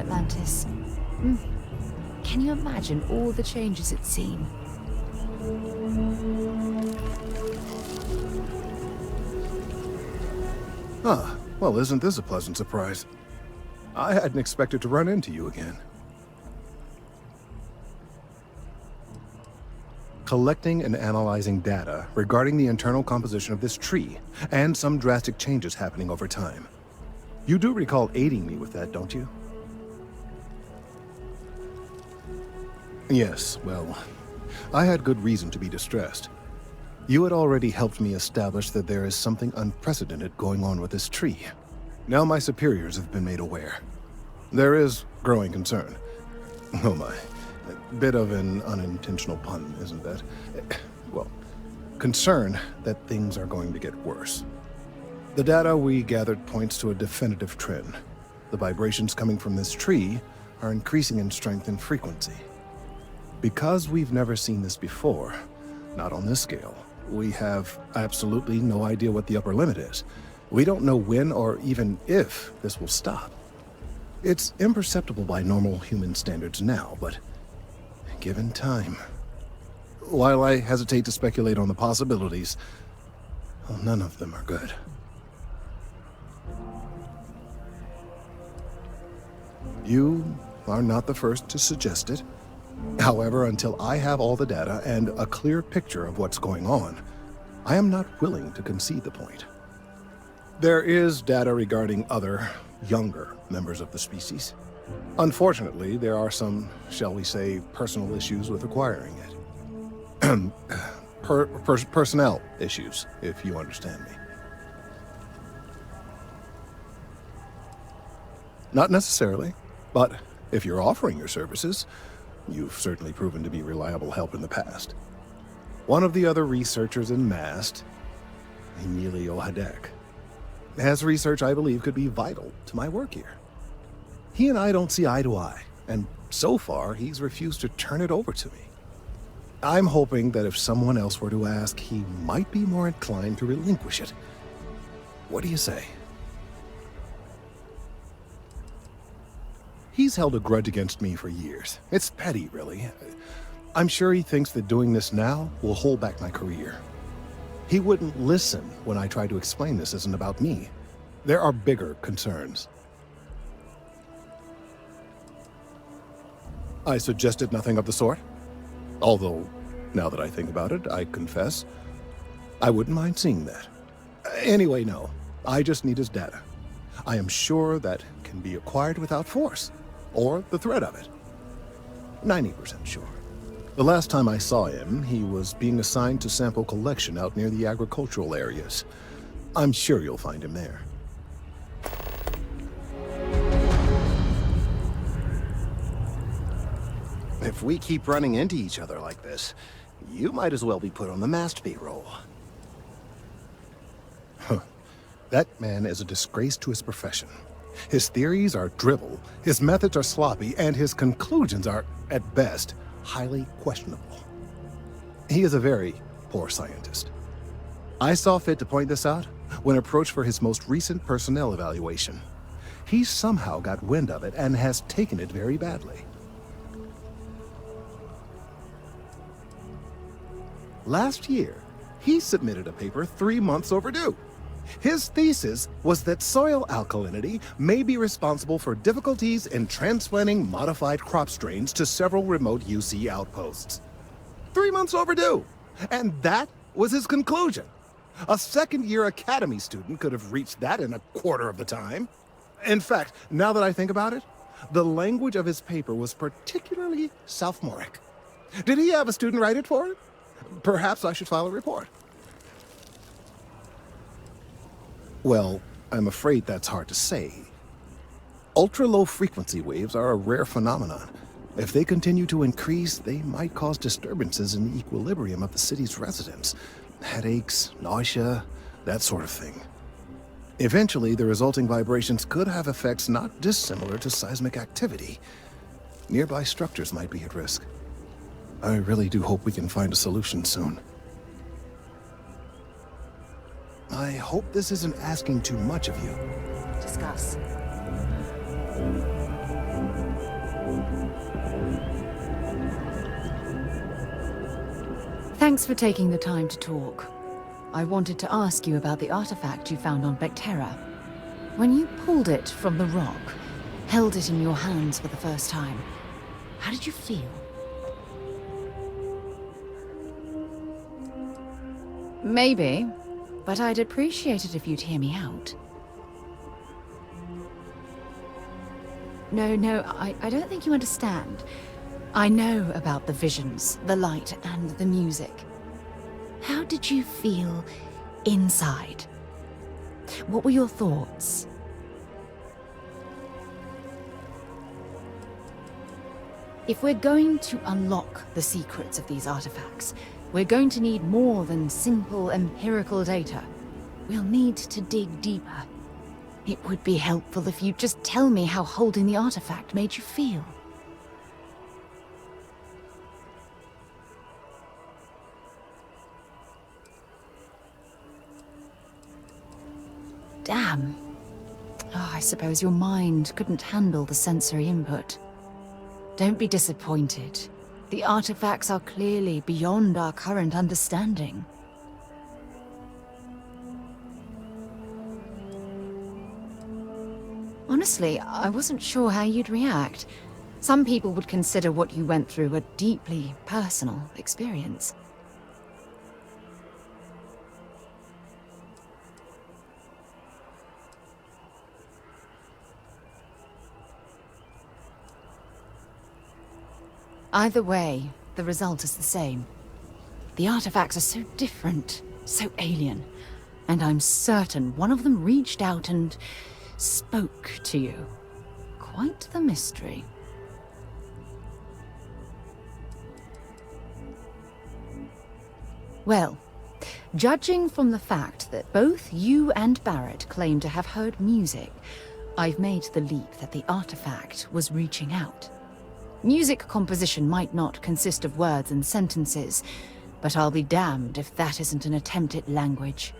Atlantis. Mm. Can you imagine all the changes it's seen? Ah, well, isn't this a pleasant surprise? I hadn't expected to run into you again. Collecting and analyzing data regarding the internal composition of this tree, and some drastic changes happening over time. You do recall aiding me with that, don't you? Yes, well, I had good reason to be distressed. You had already helped me establish that there is something unprecedented going on with this tree. Now my superiors have been made aware. There is growing concern. Oh my. A bit of an unintentional pun, isn't that? Well, concern that things are going to get worse. The data we gathered points to a definitive trend. The vibrations coming from this tree are increasing in strength and frequency. Because we've never seen this before, not on this scale, we have absolutely no idea what the upper limit is. We don't know when or even if this will stop. It's imperceptible by normal human standards now, but given time. While I hesitate to speculate on the possibilities, well, none of them are good. You are not the first to suggest it. However, until I have all the data and a clear picture of what's going on, I am not willing to concede the point. There is data regarding other, younger members of the species. Unfortunately, there are some, shall we say, personal issues with acquiring it. Personnel issues, if you understand me. Not necessarily, but if you're offering your services, you've certainly proven to be reliable help in the past. One of the other researchers in MAST, Emilio Hadek, has research I believe could be vital to my work here. He and I don't see eye to eye, and so far he's refused to turn it over to me. I'm hoping that if someone else were to ask, he might be more inclined to relinquish it. What do you say? He's held a grudge against me for years. It's petty, really. I'm sure he thinks that doing this now will hold back my career. He wouldn't listen when I tried to explain this isn't about me. There are bigger concerns. I suggested nothing of the sort. Although, now that I think about it, I confess, I wouldn't mind seeing that. Anyway, no. I just need his data. I am sure that can be acquired without force, or the threat of it. 90% sure. The last time I saw him, he was being assigned to sample collection out near the agricultural areas. I'm sure you'll find him there. If we keep running into each other like this, you might as well be put on the MAST payroll. Huh. That man is a disgrace to his profession. His theories are drivel, his methods are sloppy, and his conclusions are, at best, highly questionable. He is a very poor scientist. I saw fit to point this out when approached for his most recent personnel evaluation. He somehow got wind of it and has taken it very badly. Last year, he submitted a paper 3 months overdue. His thesis was that soil alkalinity may be responsible for difficulties in transplanting modified crop strains to several remote UC outposts. 3 months overdue! And that was his conclusion. A second-year academy student could have reached that in a quarter of the time. In fact, now that I think about it, the language of his paper was particularly sophomoric. Did he have a student write it for him? Perhaps I should file a report. Well, I'm afraid that's hard to say. Ultra-low frequency waves are a rare phenomenon. If they continue to increase, they might cause disturbances in the equilibrium of the city's residents. Headaches, nausea, that sort of thing. Eventually, the resulting vibrations could have effects not dissimilar to seismic activity. Nearby structures might be at risk. I really do hope we can find a solution soon. I hope this isn't asking too much of you. Discuss. Thanks for taking the time to talk. I wanted to ask you about the artifact you found on Vectera. When you pulled it from the rock, held it in your hands for the first time, how did you feel? Maybe, but I'd appreciate it if you'd hear me out. No, I don't think you understand. I know about the visions, the light, and the music. How did you feel inside? What were your thoughts? If we're going to unlock the secrets of these artifacts, we're going to need more than simple empirical data. We'll need to dig deeper. It would be helpful if you'd just tell me how holding the artifact made you feel. Damn. Oh, I suppose your mind couldn't handle the sensory input. Don't be disappointed. The artifacts are clearly beyond our current understanding. Honestly, I wasn't sure how you'd react. Some people would consider what you went through a deeply personal experience. Either way, the result is the same. The artifacts are so different, so alien, and I'm certain one of them reached out and spoke to you. Quite the mystery. Well, judging from the fact that both you and Barrett claim to have heard music, I've made the leap that the artifact was reaching out. Music composition might not consist of words and sentences, but I'll be damned if that isn't an attempt at language.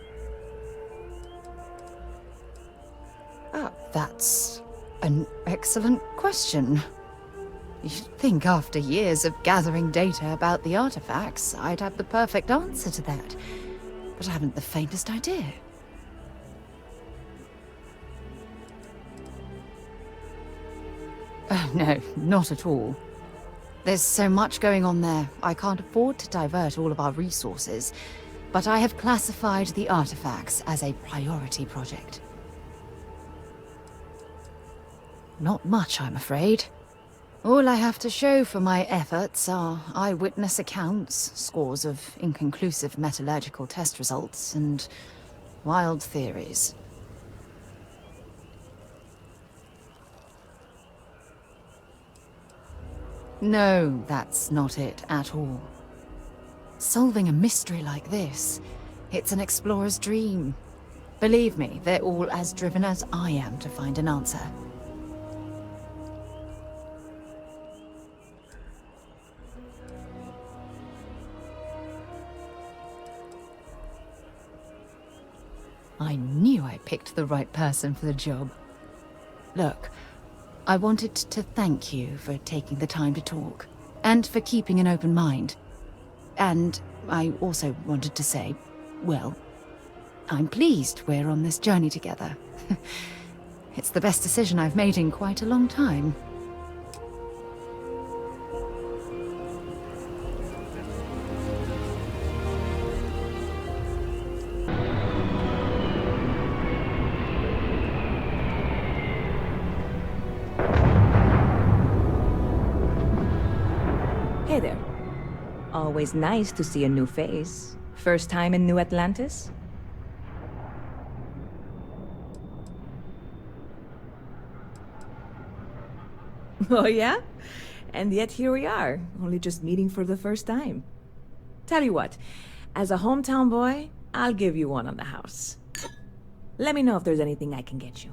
That's an excellent question. You'd think after years of gathering data about the artifacts, I'd have the perfect answer to that, but I haven't the faintest idea. Oh, no, not at all. There's so much going on there, I can't afford to divert all of our resources, but I have classified the artifacts as a priority project. Not much, I'm afraid. All I have to show for my efforts are eyewitness accounts, scores of inconclusive metallurgical test results, and wild theories. No, that's not it at all. Solving a mystery like this, it's an explorer's dream. Believe me, they're all as driven as I am to find an answer. I knew I picked the right person for the job. Look, I wanted to thank you for taking the time to talk, and for keeping an open mind. And I also wanted to say, well, I'm pleased we're on this journey together. It's the best decision I've made in quite a long time. Hey there. Always nice to see a new face. First time in New Atlantis? Oh yeah? And yet here we are, only just meeting for the first time. Tell you what, as a hometown boy, I'll give you one on the house. Let me know if there's anything I can get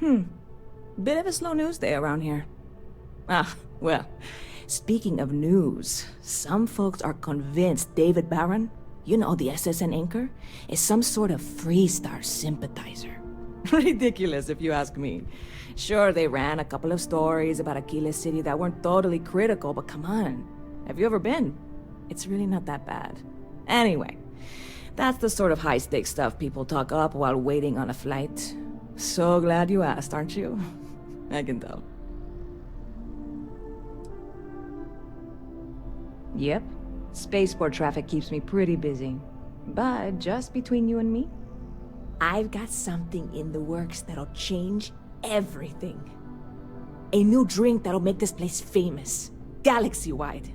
you. Bit of a slow news day around here. Ah, well, speaking of news, some folks are convinced David Barron, you know, the SSN anchor, is some sort of Freestar sympathizer. Ridiculous if you ask me. Sure, they ran a couple of stories about Aquila City that weren't totally critical, but come on. Have you ever been? It's really not that bad. Anyway, that's the sort of high-stakes stuff people talk up while waiting on a flight. So glad you asked, aren't you? I can tell. Yep. Spaceport traffic keeps me pretty busy. But just between you and me, I've got something in the works that'll change everything. A new drink that'll make this place famous, galaxy-wide.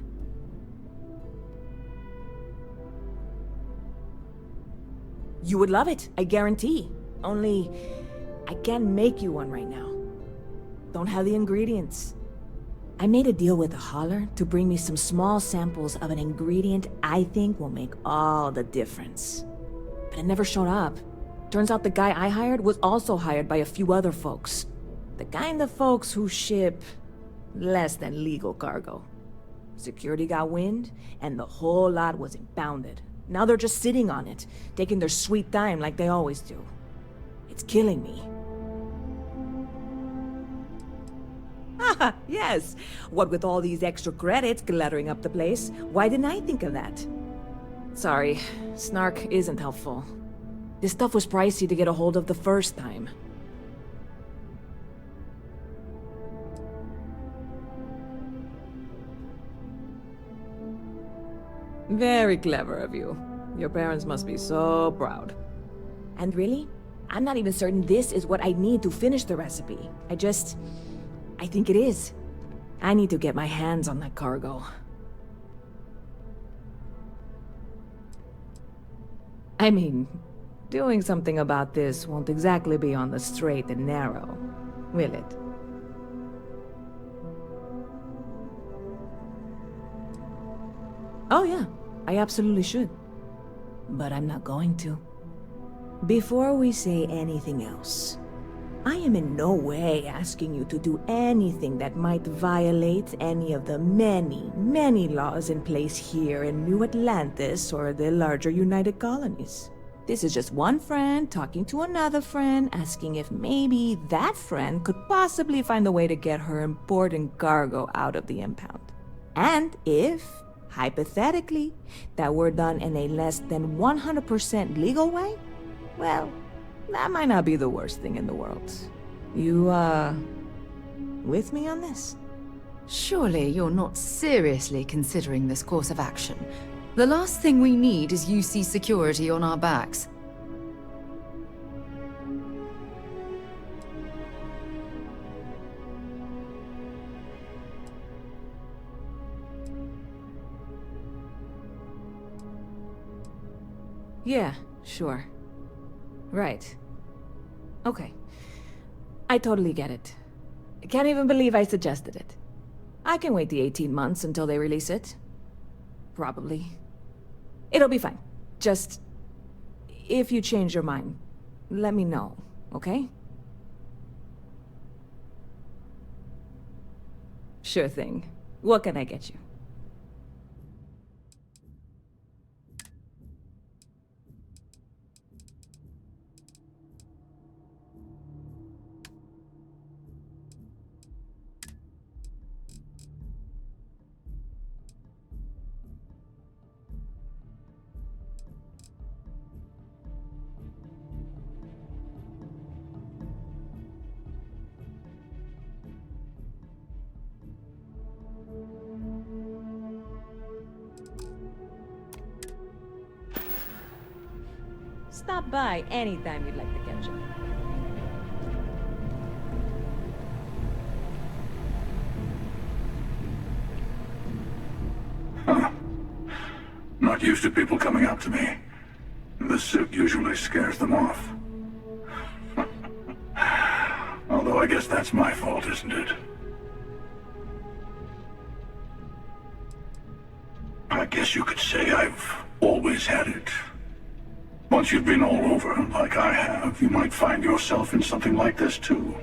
You would love it, I guarantee. Only, I can't make you one right now. Don't have the ingredients. I made a deal with a hauler to bring me some small samples of an ingredient I think will make all the difference. But it never showed up. Turns out the guy I hired was also hired by a few other folks. The kind of folks who ship less than legal cargo. Security got wind, and the whole lot was impounded. Now they're just sitting on it, taking their sweet time like they always do. It's killing me. Haha, yes. What with all these extra credits cluttering up the place, why didn't I think of that? Sorry, snark isn't helpful. This stuff was pricey to get a hold of the first time. Very clever of you. Your parents must be so proud. And really, I'm not even certain this is what I need to finish the recipe. I think it is. I need to get my hands on that cargo. I mean, doing something about this won't exactly be on the straight and narrow, will it? Oh yeah, I absolutely should. But I'm not going to. Before we say anything else, I am in no way asking you to do anything that might violate any of the many, many laws in place here in New Atlantis or the larger United Colonies. This is just one friend talking to another friend, asking if maybe that friend could possibly find a way to get her important cargo out of the impound. And if, hypothetically, that were done in a less than 100% legal way, well, that might not be the worst thing in the world. You, with me on this? Surely you're not seriously considering this course of action. The last thing we need is UC security on our backs. Yeah, sure. Right. Okay. I totally get it. I can't even believe I suggested it. I can wait the 18 months until they release it. Probably. It'll be fine. Just, if you change your mind, let me know, okay? Sure thing. What can I get you? Stop by anytime you'd like to catch up. Huh. Not used to people coming up to me. The suit usually scares them off. Although I guess that's my fault, isn't it? I guess you could say I've always had it. Once you've been all over, like I have, you might find yourself in something like this too.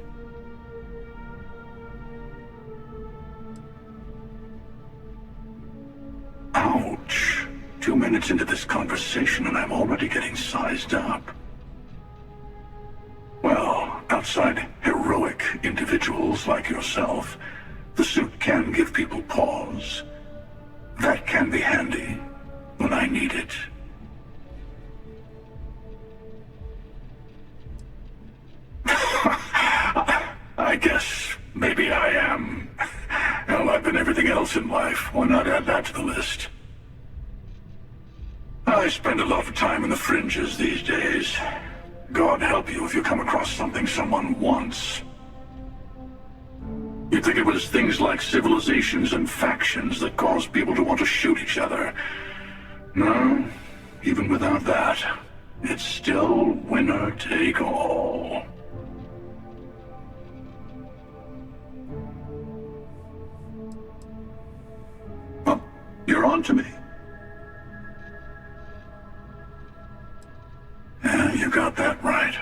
Ouch. 2 minutes into this conversation and I'm already getting sized up. Well, outside heroic individuals like yourself, the suit can give people pause. That can be handy when I need it. I guess maybe I am. Hell, I've been everything else in life. Why not add that to the list? I spend a lot of time in the fringes these days. God help you if you come across something someone wants. You'd think it was things like civilizations and factions that cause people to want to shoot each other. No, even without that, it's still winner take all. Well, you're on to me. Yeah, you got that right.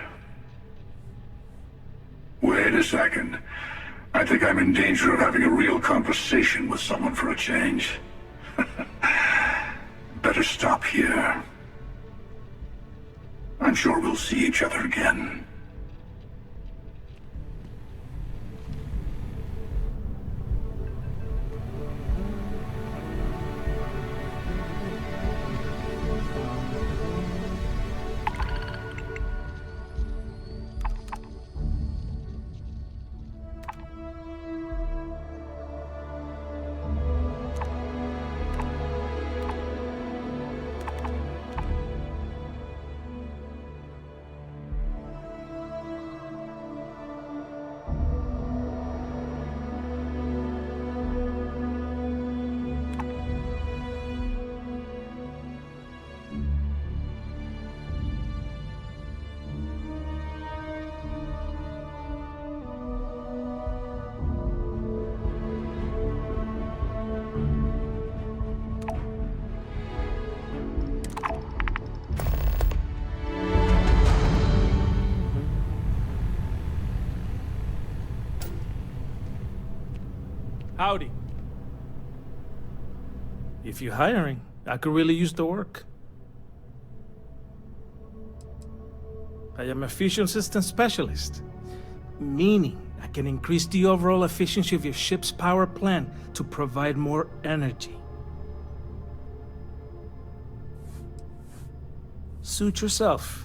Wait a second. I think I'm in danger of having a real conversation with someone for a change. Better stop here. I'm sure we'll see each other again. Howdy. If you're hiring, I could really use the work. I am a fusion system specialist, meaning I can increase the overall efficiency of your ship's power plant to provide more energy. Suit yourself.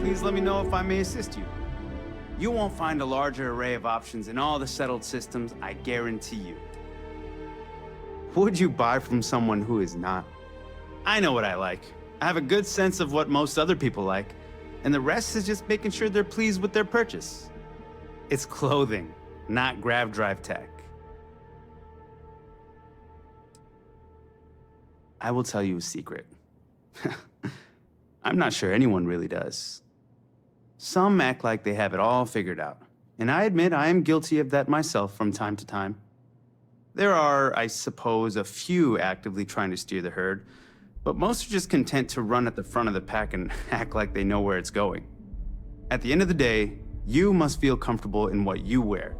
Please let me know if I may assist you. You won't find a larger array of options in all the settled systems, I guarantee you. Would you buy from someone who is not? I know what I like. I have a good sense of what most other people like, and the rest is just making sure they're pleased with their purchase. It's clothing, not grav drive tech. I will tell you a secret. I'm not sure anyone really does. Some act like they have it all figured out, and I admit I am guilty of that myself from time to time. There are, I suppose, a few actively trying to steer the herd, but most are just content to run at the front of the pack and act like they know where it's going. At the end of the day, you must feel comfortable in what you wear.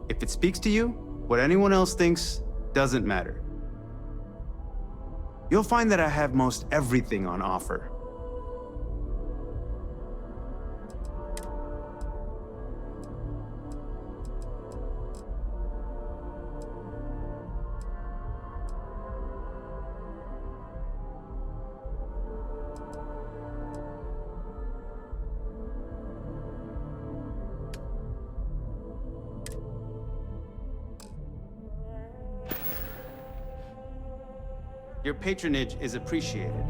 If it speaks to you, what anyone else thinks doesn't matter. You'll find that I have most everything on offer. Your patronage is appreciated.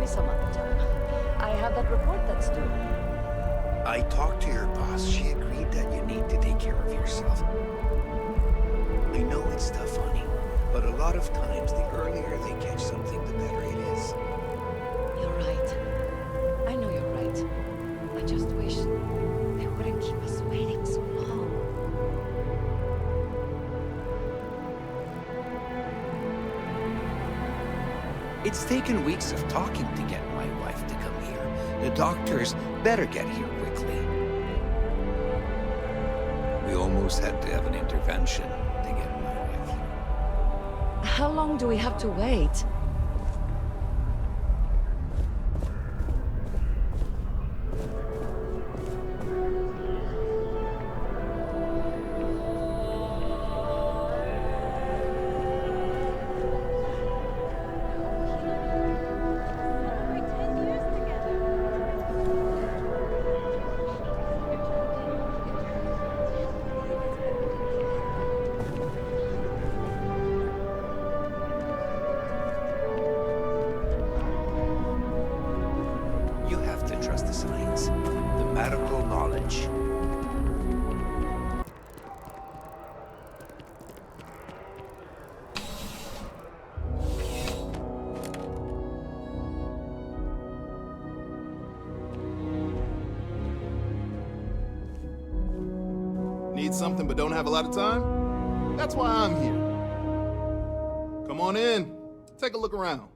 me some other time. I have that report that's due. I talked to your boss. She agreed that you need to take care of yourself. I know it's tough, honey, but a lot of times the earlier they catch something, the better it is. You're right. I know you're right. I just wish they wouldn't keep us waiting so long. It's taken weeks of talking to get my wife to come here. The doctors better get here quickly. We almost had to have an intervention to get my wife here. How long do we have to wait? You have to trust the science, the medical knowledge. Need something but don't have a lot of time? That's why I'm here. Come on in. Take a look around.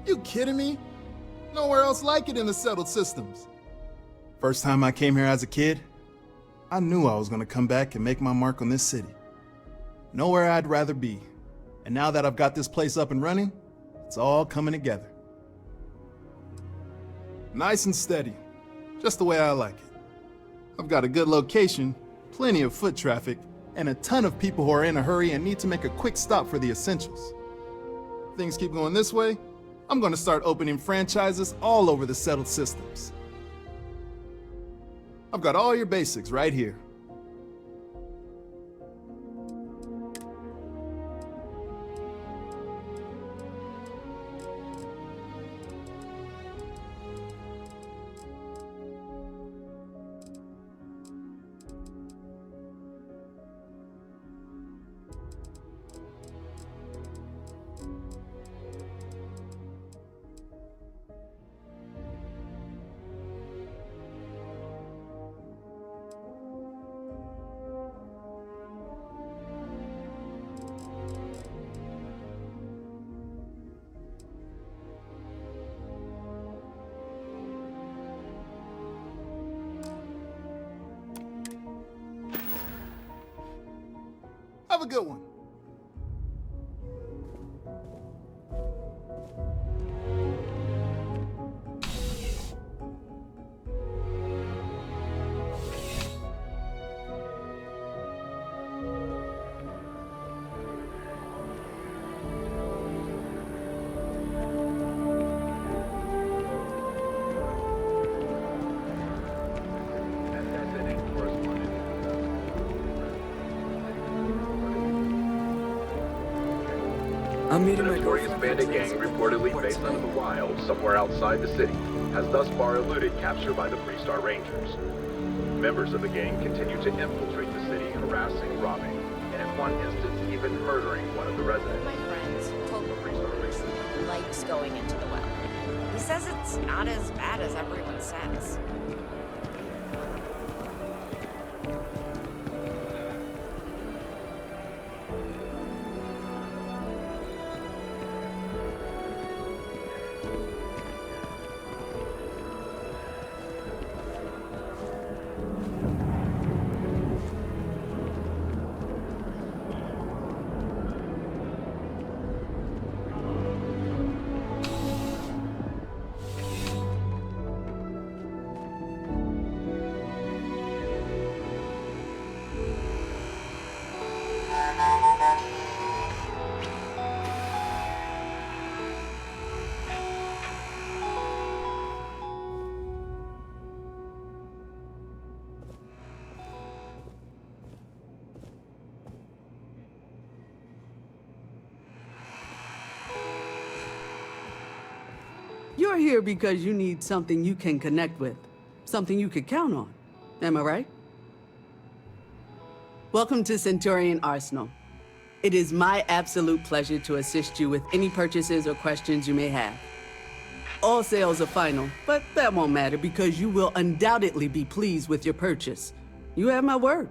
You kidding me? Nowhere else like it in the settled systems. First time I came here as a kid, I knew I was gonna come back and make my mark on this city. Nowhere I'd rather be. And now that I've got this place up and running, it's all coming together. Nice and steady, just the way I like it. I've got a good location, plenty of foot traffic, and a ton of people who are in a hurry and need to make a quick stop for the essentials. Things keep going this way, I'm gonna start opening franchises all over the settled systems. I've got all your basics right here. Have a good one. I'm meeting my notorious bandit gang reportedly based out of the wild somewhere outside the city has thus far eluded capture by the Freestar Rangers. Members of the gang continue to infiltrate the city, harassing, robbing, and in one instance even murdering one of the residents. My friend told the Freestar Rangers he likes going into the well. He says it's not as bad as everyone says. You're here because you need something you can connect with. Something you could count on. Am I right? Welcome to Centurion Arsenal. It is my absolute pleasure to assist you with any purchases or questions you may have. All sales are final, but that won't matter because you will undoubtedly be pleased with your purchase. You have my word.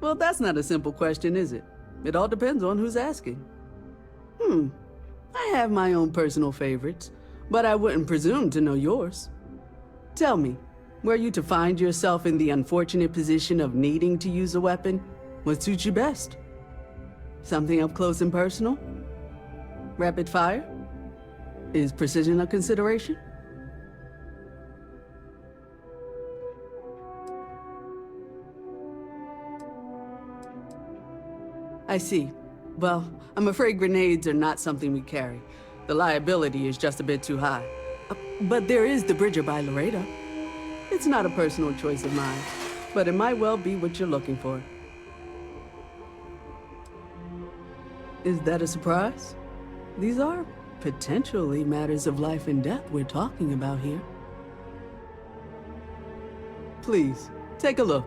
Well, that's not a simple question, is it? It all depends on who's asking. I have my own personal favorites, but I wouldn't presume to know yours. Tell me, were you to find yourself in the unfortunate position of needing to use a weapon, what suits you best? Something up close and personal? Rapid fire? Is precision a consideration? I see. Well, I'm afraid grenades are not something we carry. The liability is just a bit too high. But there is the Bridger by Laredo. It's not a personal choice of mine, but it might well be what you're looking for. Is that a surprise? These are potentially matters of life and death we're talking about here. Please, take a look.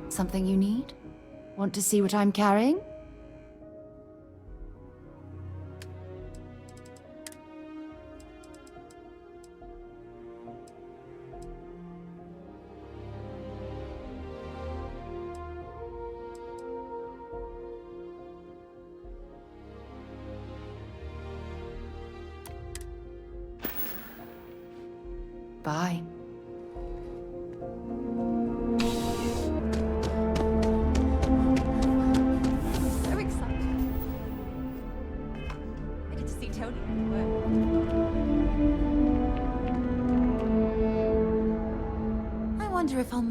Something you need? Want to see what I'm carrying? Bye.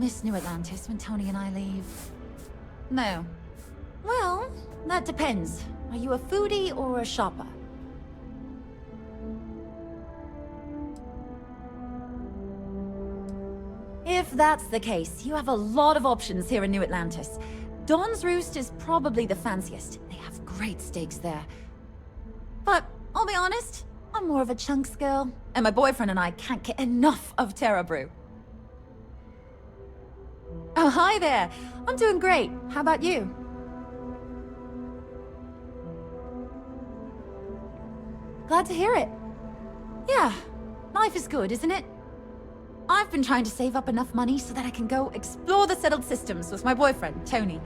miss New Atlantis when Tony and I leave. No. Well, that depends. Are you a foodie or a shopper? If that's the case, you have a lot of options here in New Atlantis. Dawn's Roost is probably the fanciest. They have great steaks there. But I'll be honest, I'm more of a chunks girl, and my boyfriend and I can't get enough of Terra Brew. Oh, hi there. I'm doing great. How about you? Glad to hear it. Yeah, life is good, isn't it? I've been trying to save up enough money so that I can go explore the settled systems with my boyfriend, Tony.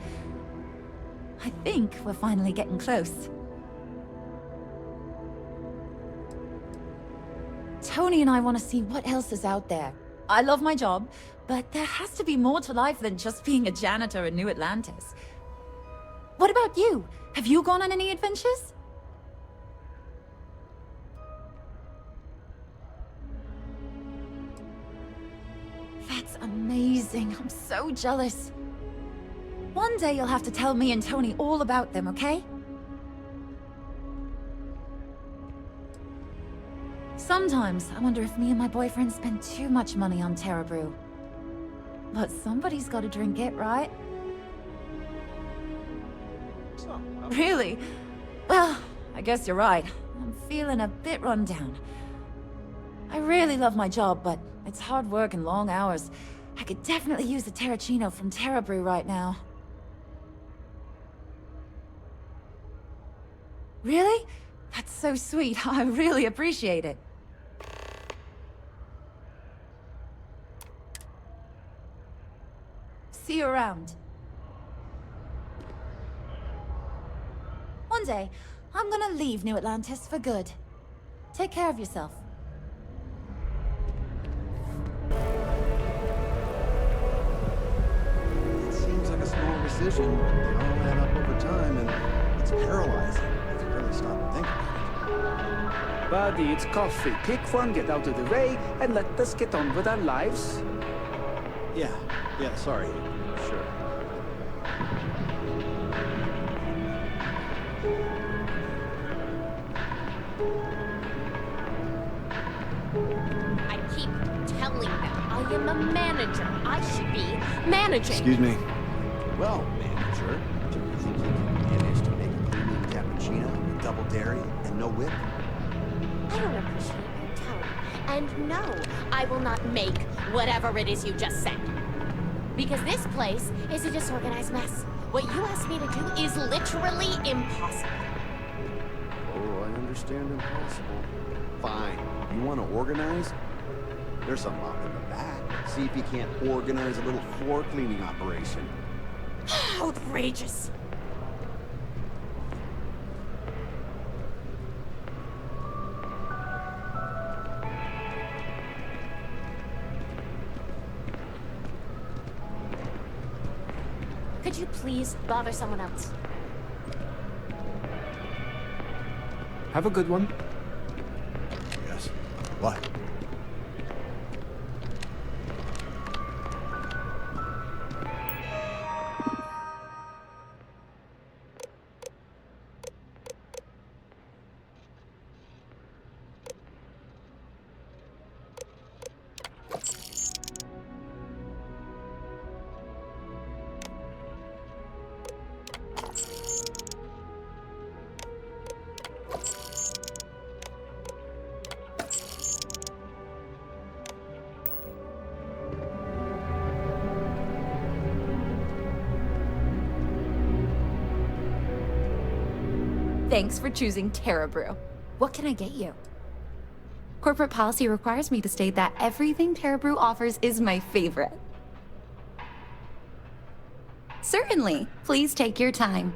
I think we're finally getting close. Tony and I want to see what else is out there. I love my job, but there has to be more to life than just being a janitor in New Atlantis. What about you? Have you gone on any adventures? That's amazing. I'm so jealous. One day you'll have to tell me and Tony all about them, okay? Sometimes I wonder if me and my boyfriend spend too much money on Terra Brew. But somebody's got to drink it, right? Really? Well, I guess you're right. I'm feeling a bit run down. I really love my job, but it's hard work and long hours. I could definitely use a Terracino from Terra Brew right now. Really? That's so sweet. I really appreciate it. See you around. One day, I'm gonna leave New Atlantis for good. Take care of yourself. It seems like a small decision, but they all add up over time, and it's paralyzing if you really stop and think about it. Buddy, it's coffee. Pick one, get out of the way, and let us get on with our lives. Yeah, sorry. Sure. I keep telling them I am a manager. I should be managing. Excuse me. Well, manager, do you think you can manage to make a premium cappuccino with double dairy and no whip? I don't appreciate your tone. And no, I will not make whatever it is you just said. Because this place is a disorganized mess. What you asked me to do is literally impossible. Oh, I understand impossible. Fine. You want to organize? There's some up in the back. See if you can't organize a little floor cleaning operation. Outrageous. Could you please bother someone else? Have a good one. Yes. What? Thanks for choosing Terra Brew. What can I get you? Corporate policy requires me to state that everything Terra Brew offers is my favorite. Certainly. Please take your time.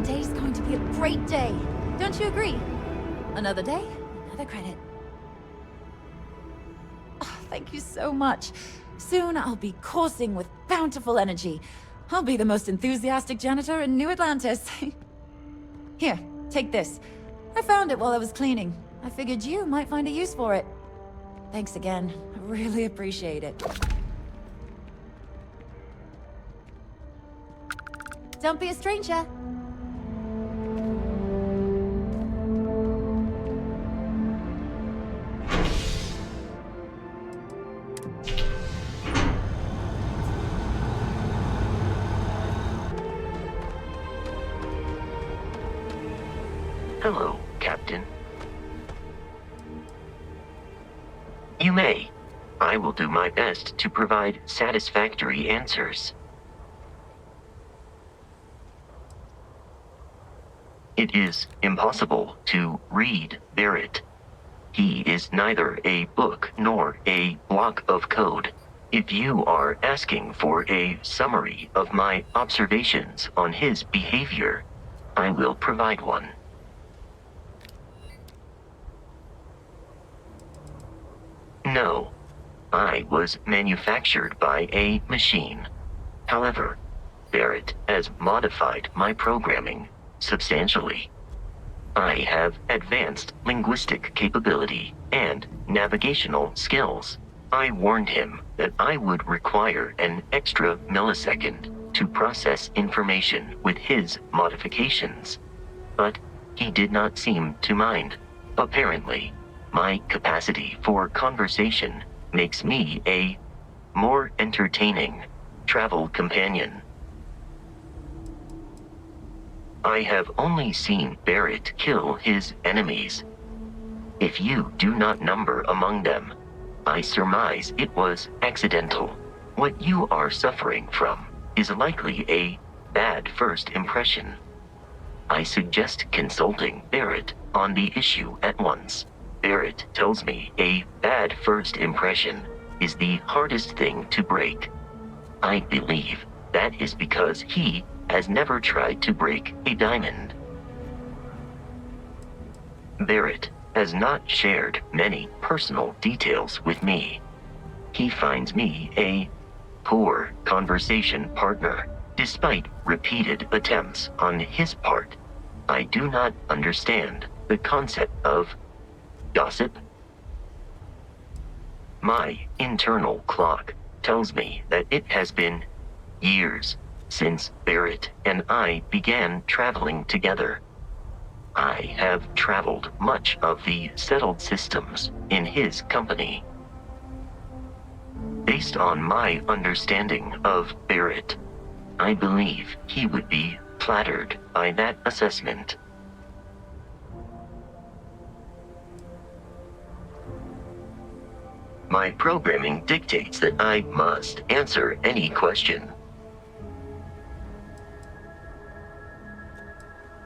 today's going to be a great day. Don't you agree? Another day, another credit. Oh, thank you so much. Soon I'll be coursing with bountiful energy. I'll be the most enthusiastic janitor in New Atlantis. Here, take this. I found it while I was cleaning. I figured you might find a use for it. Thanks again. I really appreciate it. Don't be a stranger. Hello, Captain. You may. I will do my best to provide satisfactory answers. It is impossible to read Barrett. He is neither a book nor a block of code. If you are asking for a summary of my observations on his behavior, I will provide one. No, I was manufactured by a machine. However, Barrett has modified my programming substantially. I have advanced linguistic capability and navigational skills. I warned him that I would require an extra millisecond to process information with his modifications, but he did not seem to mind. Apparently, my capacity for conversation makes me a more entertaining travel companion. I have only seen Barrett kill his enemies. If you do not number among them, I surmise it was accidental. What you are suffering from is likely a bad first impression. I suggest consulting Barrett on the issue at once. Barrett tells me a bad first impression is the hardest thing to break. I believe that is because he has never tried to break a diamond. Barrett has not shared many personal details with me. He finds me a poor conversation partner, despite repeated attempts on his part. I do not understand the concept of gossip. My internal clock tells me that it has been years since Barrett and I began traveling together. I have traveled much of the settled systems in his company. Based on my understanding of Barrett, I believe he would be flattered by that assessment. My programming dictates that I must answer any question.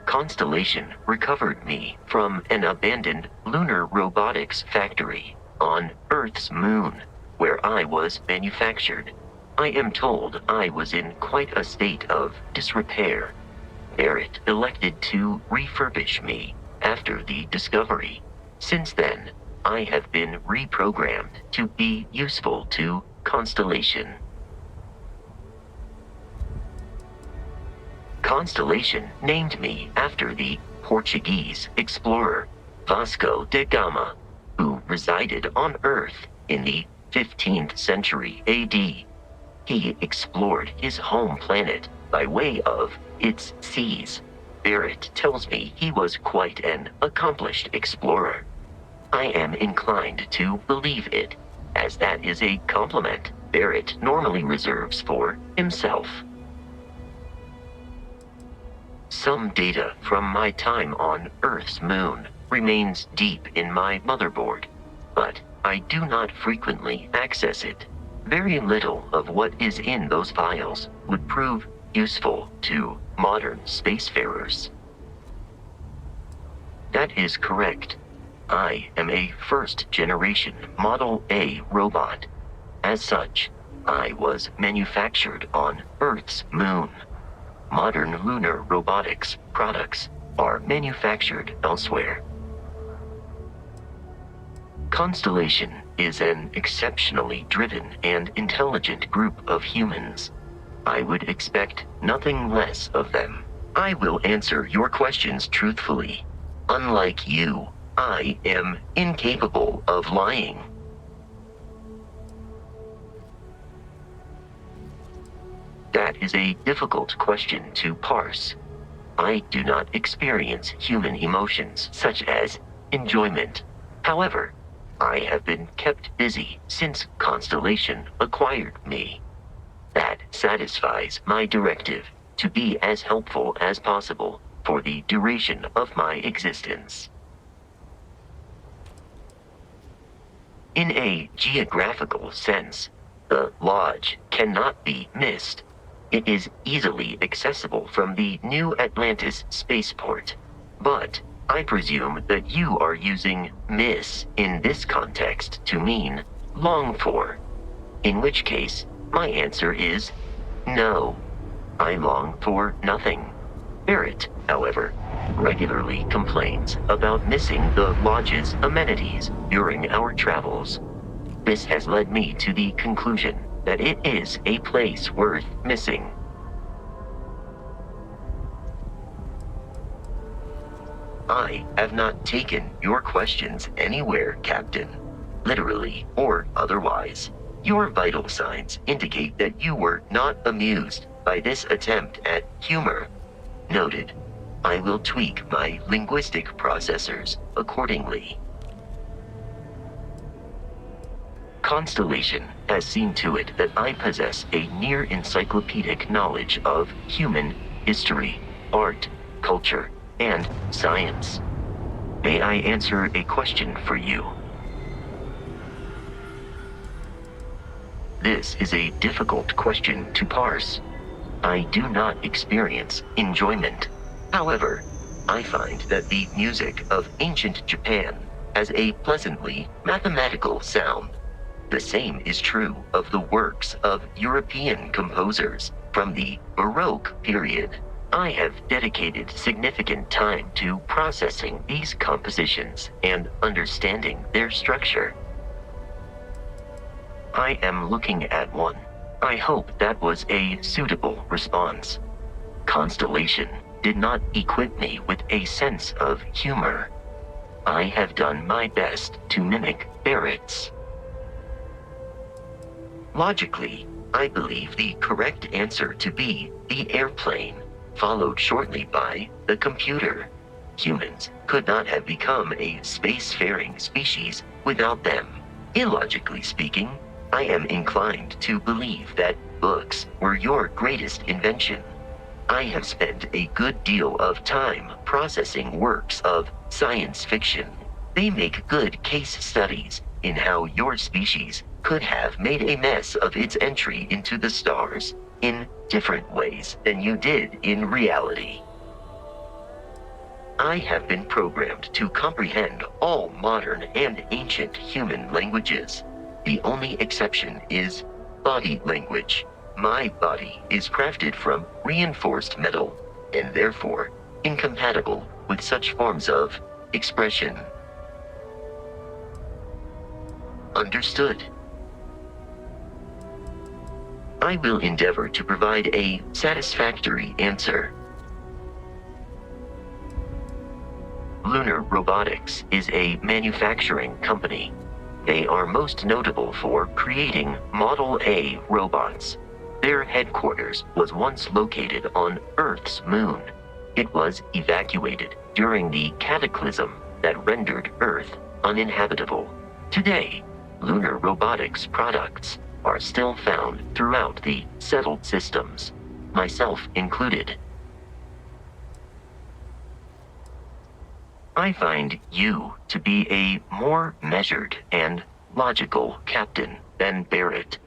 Constellation recovered me from an abandoned lunar robotics factory on Earth's moon, where I was manufactured. I am told I was in quite a state of disrepair. Barrett elected to refurbish me after the discovery. Since then, I have been reprogrammed to be useful to Constellation. Constellation named me after the Portuguese explorer Vasco da Gama, who resided on Earth in the 15th century AD. He explored his home planet by way of its seas. Barrett tells me he was quite an accomplished explorer. I am inclined to believe it, as that is a compliment Barrett normally reserves for himself. Some data from my time on Earth's moon remains deep in my motherboard, but I do not frequently access it. Very little of what is in those files would prove useful to modern spacefarers. That is correct. I am a first-generation Model A robot. As such, I was manufactured on Earth's moon. modern lunar robotics products are manufactured elsewhere. Constellation is an exceptionally driven and intelligent group of humans. I would expect nothing less of them. I will answer your questions truthfully. Unlike you, I am incapable of lying. That is a difficult question to parse. I do not experience human emotions such as enjoyment. However, I have been kept busy since Constellation acquired me. That satisfies my directive to be as helpful as possible for the duration of my existence. In a geographical sense, the Lodge cannot be missed. It is easily accessible from the New Atlantis spaceport, but I presume that you are using miss in this context to mean long for, in which case my answer is no. I long for nothing. Barrett, however, regularly complains about missing the Lodge's amenities during our travels. This has led me to the conclusion that it is a place worth missing. I have not taken your questions anywhere, Captain. Literally or otherwise. Your vital signs indicate that you were not amused by this attempt at humor. Noted. I will tweak my linguistic processors accordingly. Constellation has seen to it that I possess a near-encyclopedic knowledge of human history, art, culture, and science. May I answer a question for you? This is a difficult question to parse. I do not experience enjoyment. However, I find that the music of ancient Japan has a pleasantly mathematical sound. The same is true of the works of European composers from the Baroque period. I have dedicated significant time to processing these compositions and understanding their structure. I am looking at one. I hope that was a suitable response. Constellation did not equip me with a sense of humor. I have done my best to mimic Barrett's. Logically, I believe the correct answer to be the airplane, followed shortly by the computer. Humans could not have become a spacefaring species without them. Illogically speaking, I am inclined to believe that books were your greatest invention. I have spent a good deal of time processing works of science fiction. They make good case studies in how your species could have made a mess of its entry into the stars in different ways than you did in reality. I have been programmed to comprehend all modern and ancient human languages. The only exception is body language. My body is crafted from reinforced metal and therefore incompatible with such forms of expression. Understood. I will endeavor to provide a satisfactory answer. Lunar Robotics is a manufacturing company. They are most notable for creating Model A robots. Their headquarters was once located on Earth's moon. It was evacuated during the cataclysm that rendered Earth uninhabitable. Today, Lunar Robotics products are still found throughout the settled systems, myself included. I find you to be a more measured and logical captain than Barrett.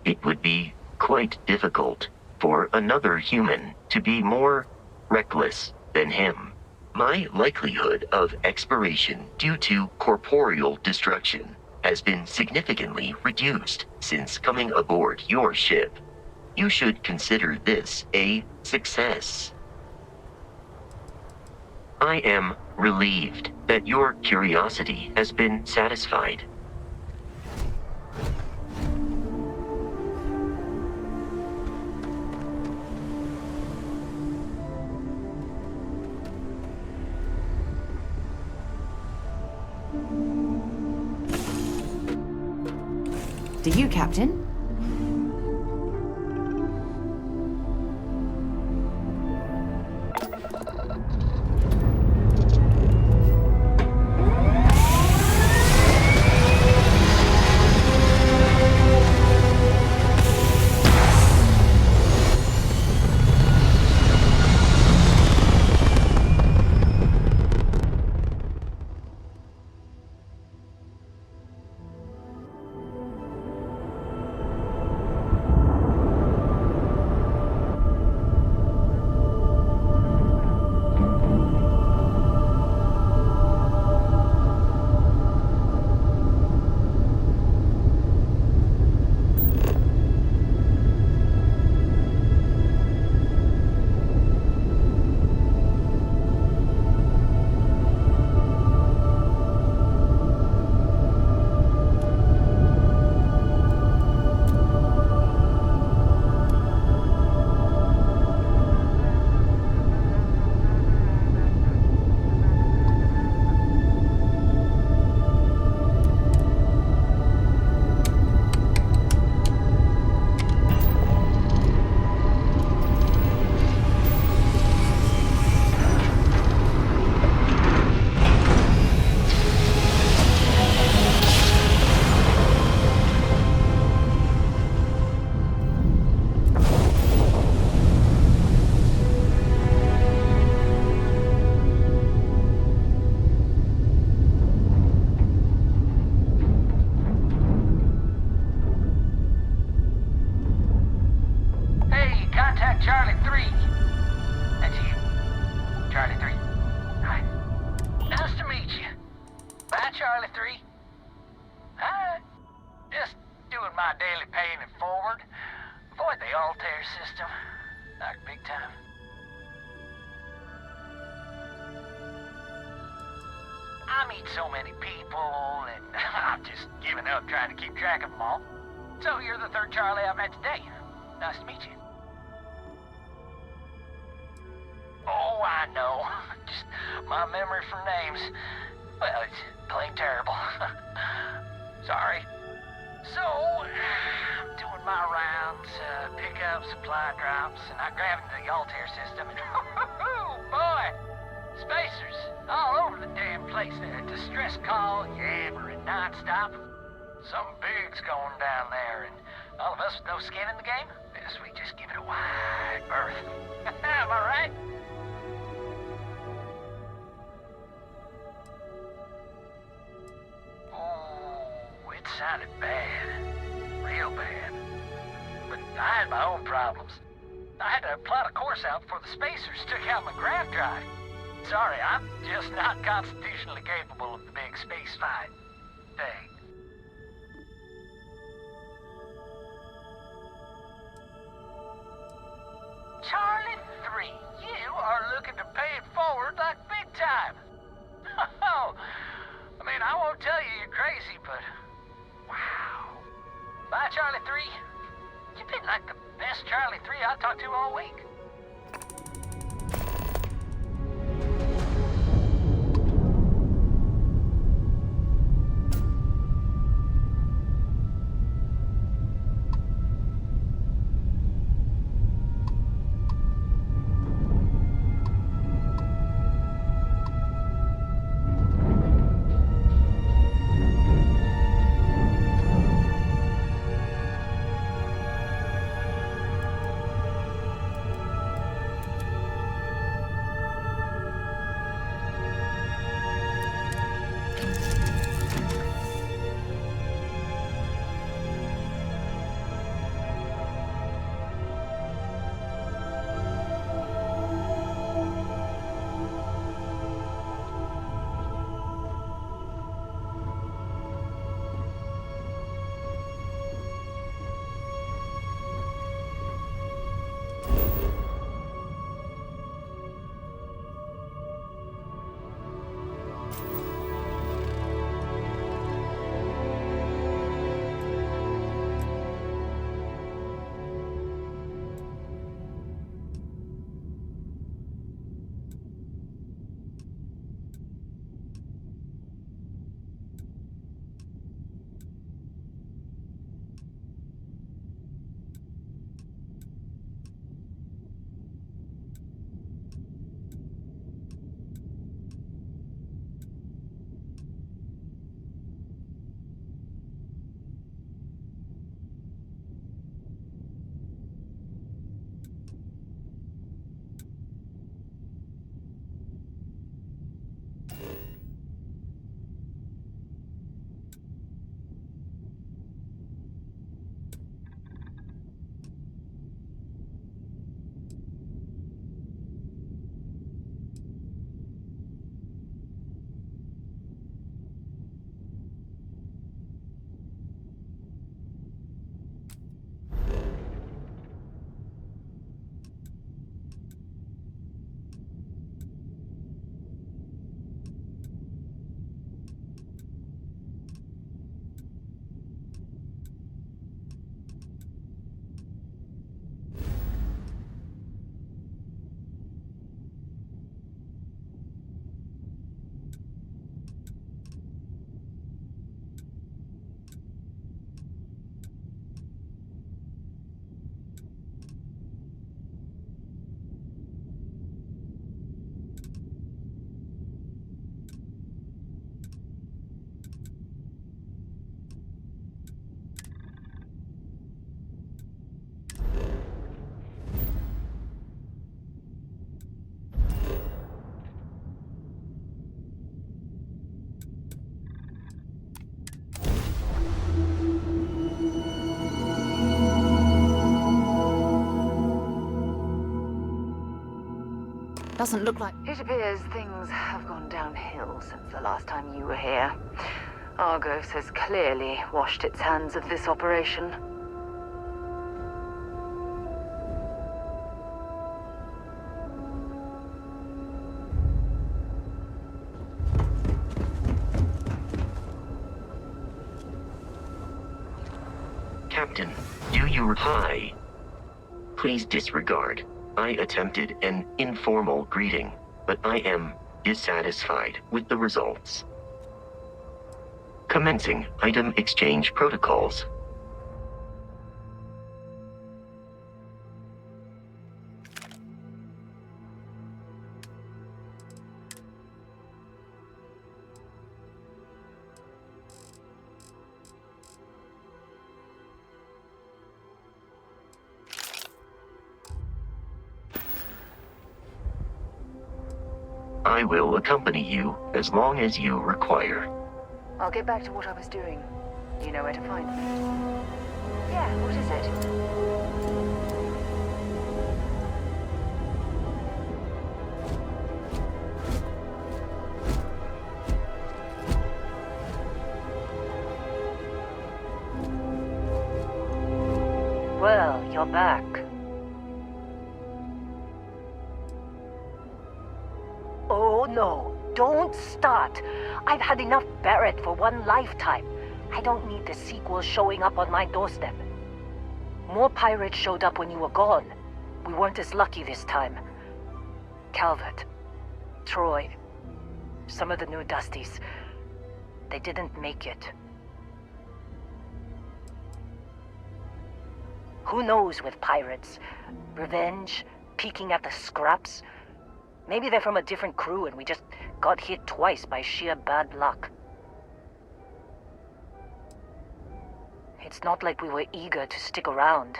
It would be quite difficult for another human to be more reckless than him. My likelihood of expiration due to corporeal destruction has been significantly reduced since coming aboard your ship. You should consider this a success. I am relieved that your curiosity has been satisfied. Do you, Captain? Charlie 3. That's you. Charlie 3. Hi. Nice to meet you. Bye, Charlie 3. Hi. Just doing my daily paying it forward. Avoid the Altair system. Like big time. I meet so many people, and I've just given up trying to keep track of them all. So you're the third Charlie I've met today. Nice to meet you. Oh, I know. Just my memory for names. Well, it's plain terrible. Sorry. So, I'm doing my rounds, pick up supply drops, and I grab into the Altair system, and oh boy! Spacers all over the damn place. They're distress call, yammering nonstop. Something big's going down there, and all of us with no skin in the game, yes, we just give it a wide berth. Am I right? Oh, it sounded bad. Real bad. But I had my own problems. I had to plot a course out before the Spacers took out my grav drive. Sorry, I'm just not constitutionally capable of the big space fight thing. Charlie 3, you are looking to pay it forward like big time. Oh, I mean, I won't tell you you're crazy, but wow. Bye, Charlie 3. You've been like the best Charlie 3 I talked to all week. Doesn't look like... It appears things have gone downhill since the last time you were here. Argos has clearly washed its hands of this operation. Captain, do you reply? Please disregard. I attempted an informal greeting, but I am dissatisfied with the results. Commencing item exchange protocols. I will accompany you as long as you require. I'll get back to what I was doing. You know where to find me. Yeah, what is it? Well, you're back. Oh no, don't start. I've had enough Barrett for one lifetime. I don't need the sequel showing up on my doorstep. More pirates showed up when you were gone. We weren't as lucky this time. Calvert, Troy, some of the new Dusties, they didn't make it. Who knows with pirates? Revenge, peeking at the scraps. Maybe they're from a different crew and we just got hit twice by sheer bad luck. It's not like we were eager to stick around,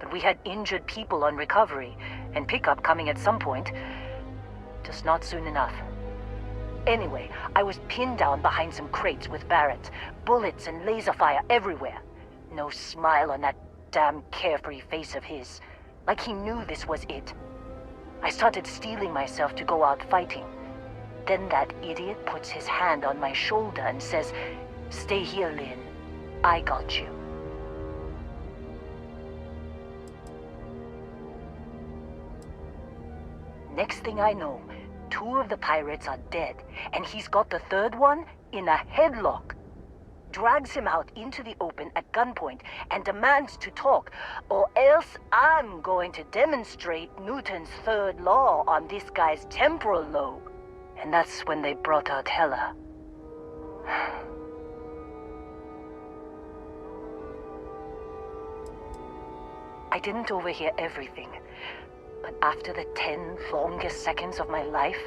but we had injured people on recovery and pickup coming at some point. Just not soon enough. Anyway, I was pinned down behind some crates with Barrett. Bullets and laser fire everywhere. No smile on that damn carefree face of his. Like he knew this was it. I started steeling myself to go out fighting. Then that idiot puts his hand on my shoulder and says, "Stay here, Lynn. I got you." Next thing I know, 2 of the pirates are dead, and he's got the 3rd one in a headlock. Drags him out into the open at gunpoint and demands to talk, or else I'm going to demonstrate Newton's 3rd law on this guy's temporal lobe. And that's when they brought out Hela. I didn't overhear everything, but after the 10 longest seconds of my life,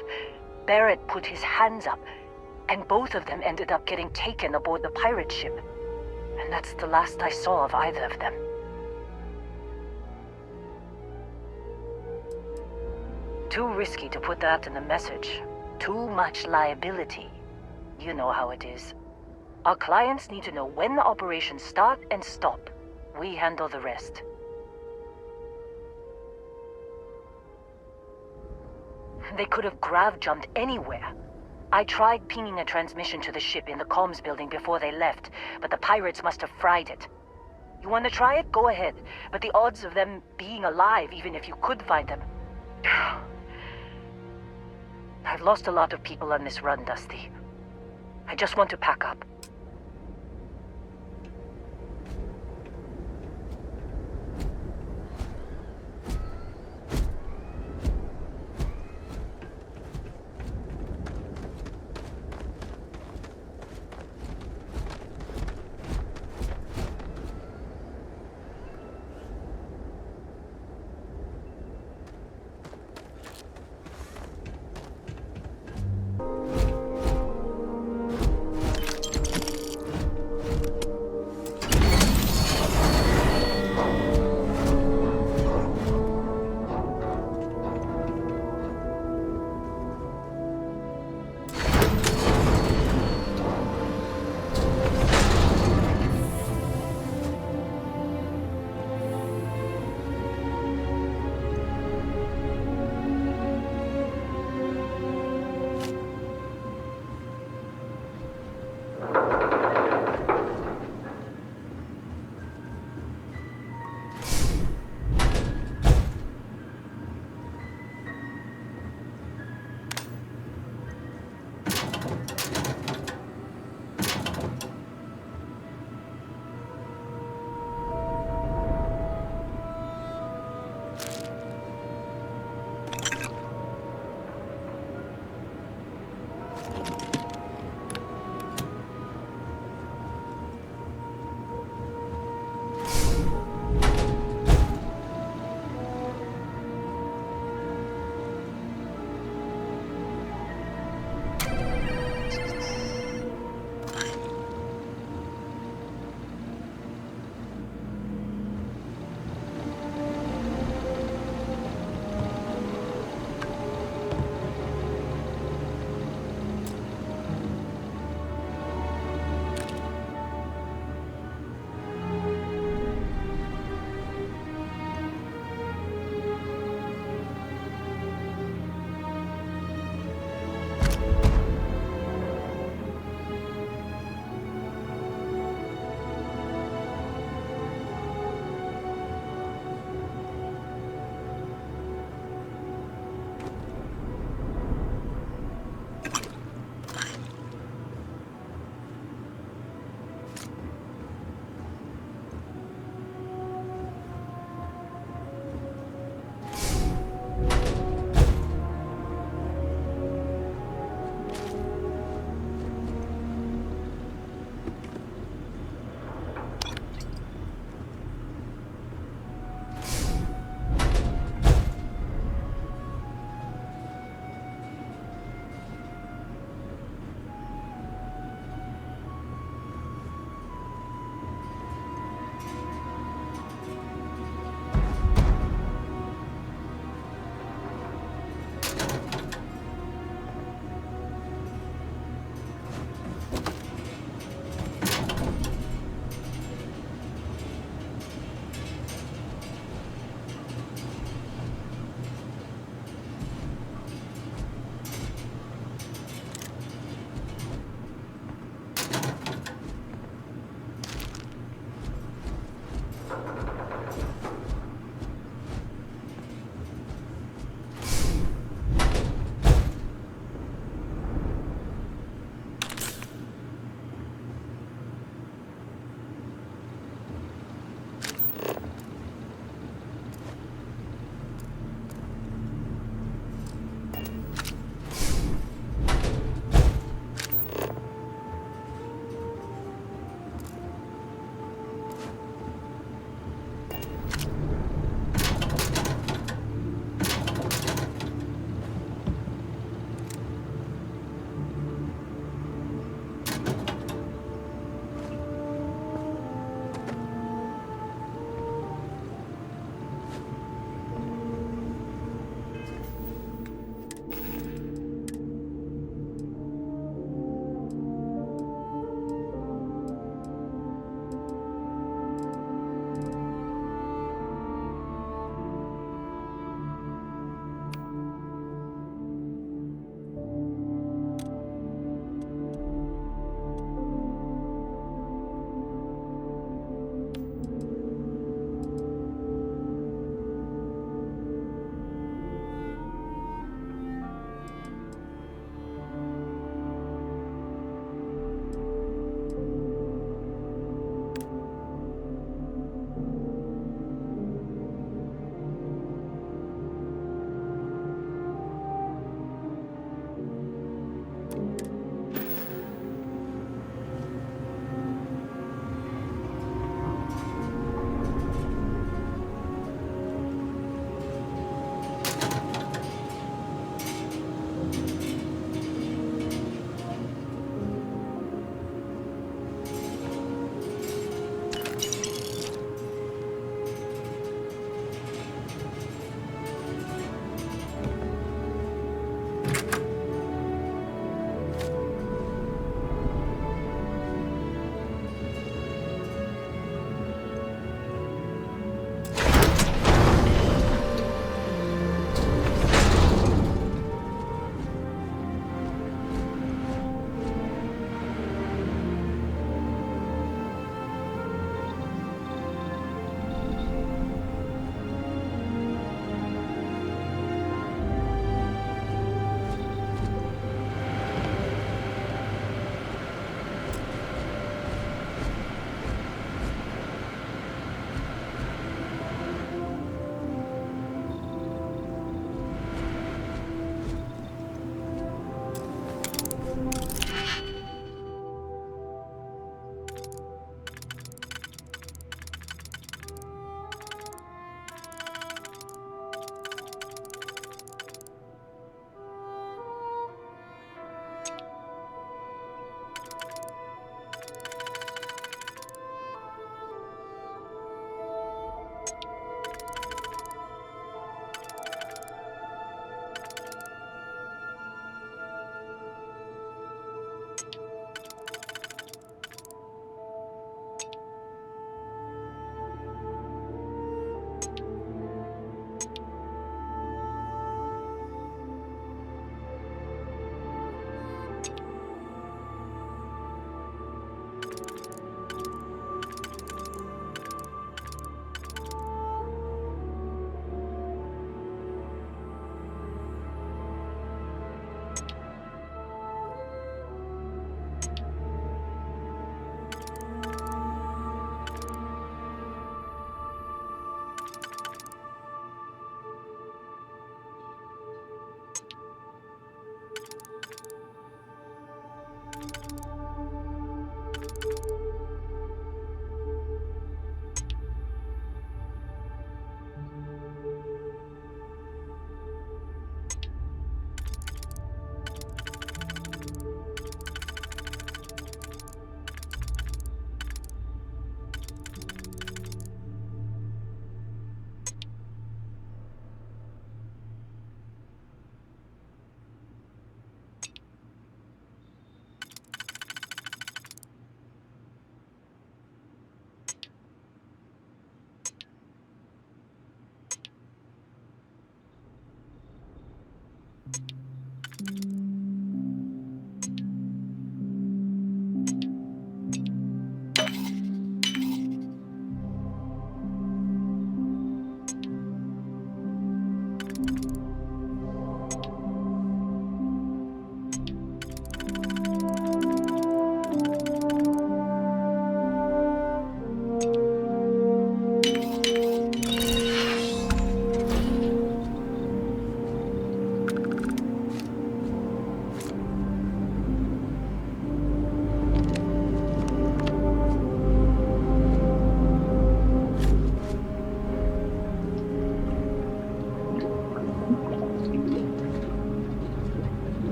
Barrett put his hands up, and both of them ended up getting taken aboard the pirate ship. And that's the last I saw of either of them. Too risky to put that in the message. Too much liability. You know how it is. Our clients need to know when the operations start and stop. We handle the rest. They could have grav-jumped anywhere. I tried pinging a transmission to the ship in the comms building before they left, but the pirates must have fried it. You want to try it? Go ahead. But the odds of them being alive, even if you could find them... I've lost a lot of people on this run, Dusty. I just want to pack up.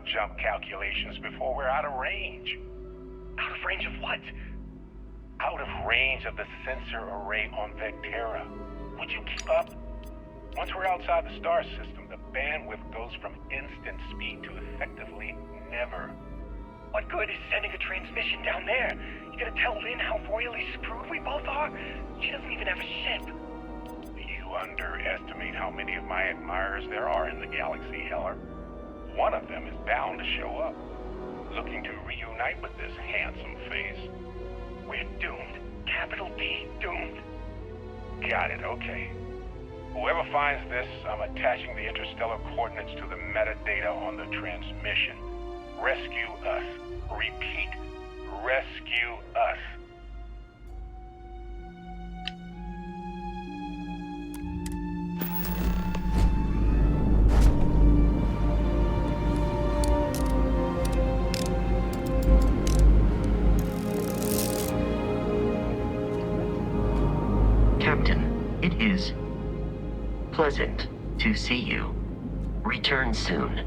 Jump calculations before we're out of range. Out of range of what? Out of range of the sensor array on Vectera. Would you keep up? Once we're outside the star system, the bandwidth goes from instant speed to effectively never. What good is sending a transmission down there? You gonna tell Lynn how royally screwed we both are? She doesn't even have a ship. You underestimate how many of my admirers there are in the galaxy, Heller. One of them is bound to show up, looking to reunite with this handsome face. We're doomed. Capital D, doomed. Got it, okay. Whoever finds this, I'm attaching the interstellar coordinates to the metadata on the transmission. Rescue us. Repeat, rescue us. It is pleasant to see you. Return soon.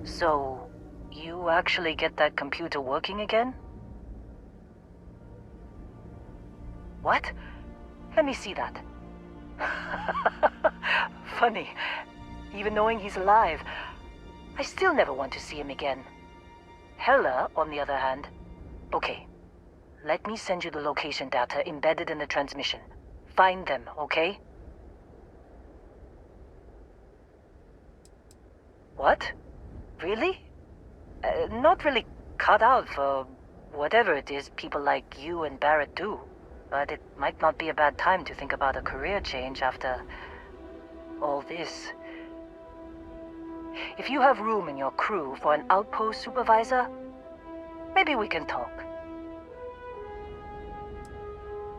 So, you actually get that computer working again? What? Let me see that. Funny. Even knowing he's alive, I still never want to see him again. Hella, on the other hand... Okay. Let me send you the location data embedded in the transmission. find them, okay? What? Really? Not really cut out for whatever it is people like you and Barrett do. But it might not be a bad time to think about a career change after all this. If you have room in your crew for an outpost supervisor, maybe we can talk.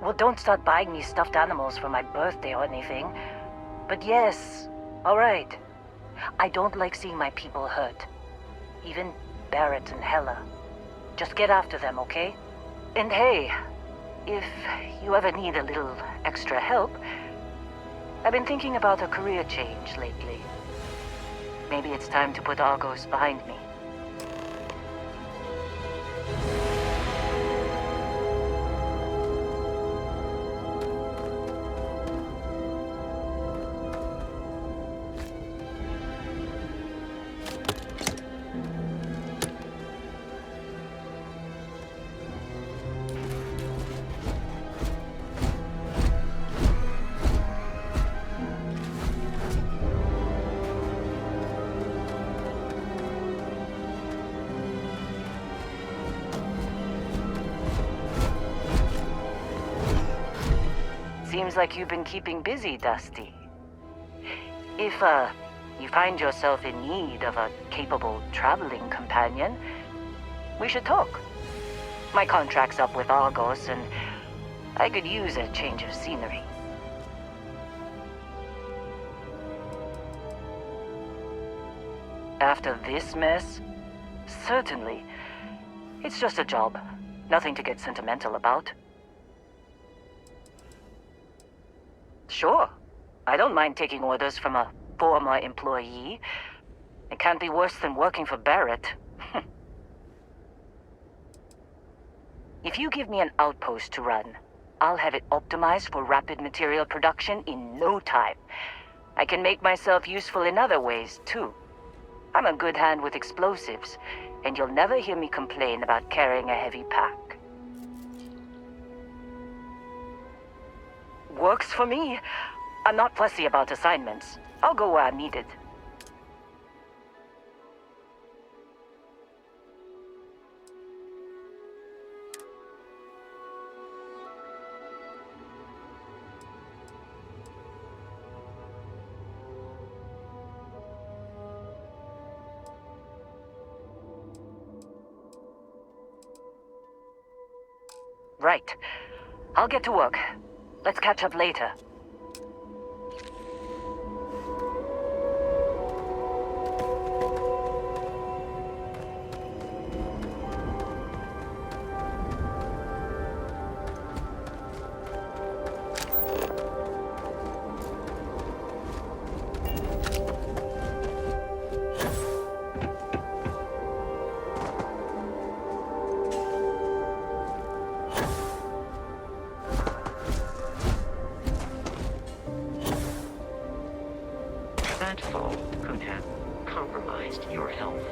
Well, don't start buying me stuffed animals for my birthday or anything. But yes, alright. I don't like seeing my people hurt. Even Barrett and Hella. Just get after them, okay? And hey, if you ever need a little extra help, I've been thinking about a career change lately. Maybe it's time to put Argos behind me. Seems like you've been keeping busy, Dusty. If, you find yourself in need of a capable traveling companion, we should talk. My contract's up with Argos, and I could use a change of scenery. After this mess? Certainly. It's just a job. Nothing to get sentimental about. Sure. I don't mind taking orders from a former employee. It can't be worse than working for Barrett. If you give me an outpost to run, I'll have it optimized for rapid material production in no time. I can make myself useful in other ways, too. I'm a good hand with explosives, and you'll never hear me complain about carrying a heavy pack. Works for me. I'm not fussy about assignments. I'll go where I'm needed. Right. I'll get to work. Let's catch up later. That fall could have compromised your health.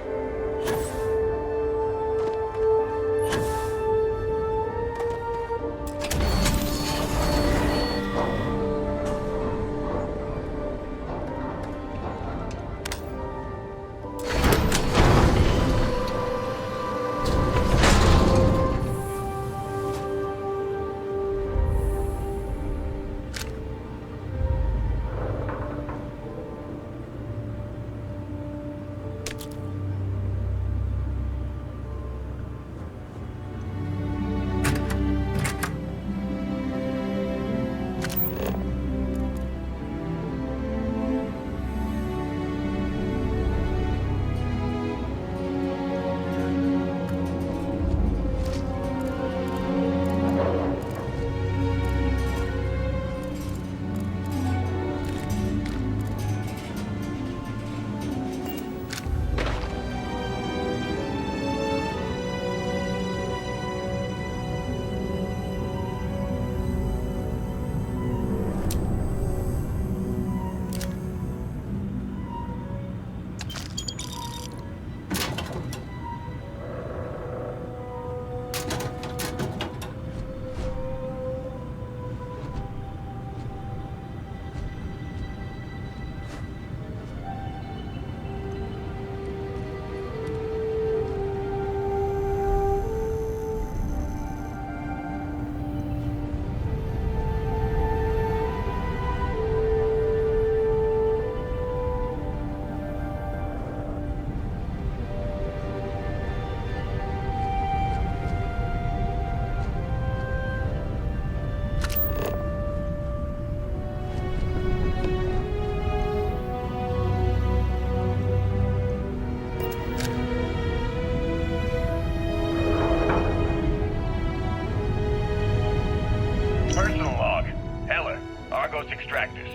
Ghost Extractors.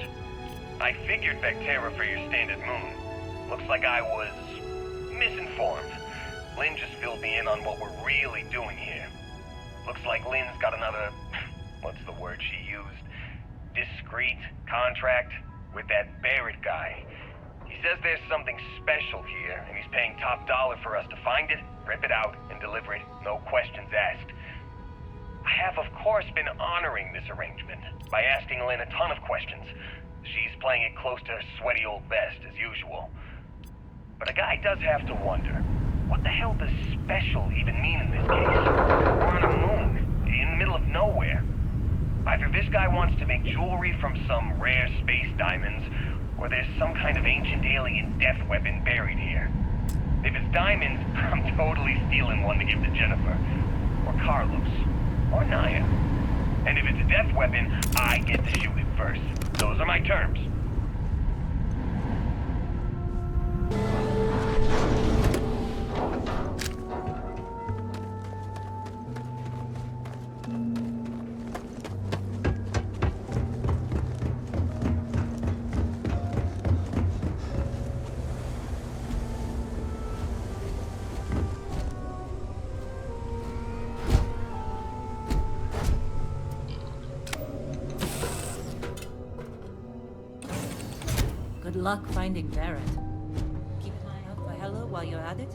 I figured Vectera for your standard moon. Looks like I was misinformed. Lynn just filled me in on what we're really doing here. Looks like Lynn's got another, what's the word she used? Discreet contract with that Barrett guy. He says there's something special here, and he's paying top dollar for us to find it, rip it out, and deliver it, no questions asked. I have, of course, been honoring this arrangement by asking Lynn a ton of questions. She's playing it close to her sweaty old vest, as usual. But a guy does have to wonder, what the hell does special even mean in this case? We're on a moon, in the middle of nowhere. Either this guy wants to make jewelry from some rare space diamonds, or there's some kind of ancient alien death weapon buried here. If it's diamonds, I'm totally stealing one to give to Jennifer, or Carlos, or Naya. And if it's a death weapon, I get to shoot it first. Those are my terms. Good luck finding Barrett. Keep an eye out for Hella while you're at it.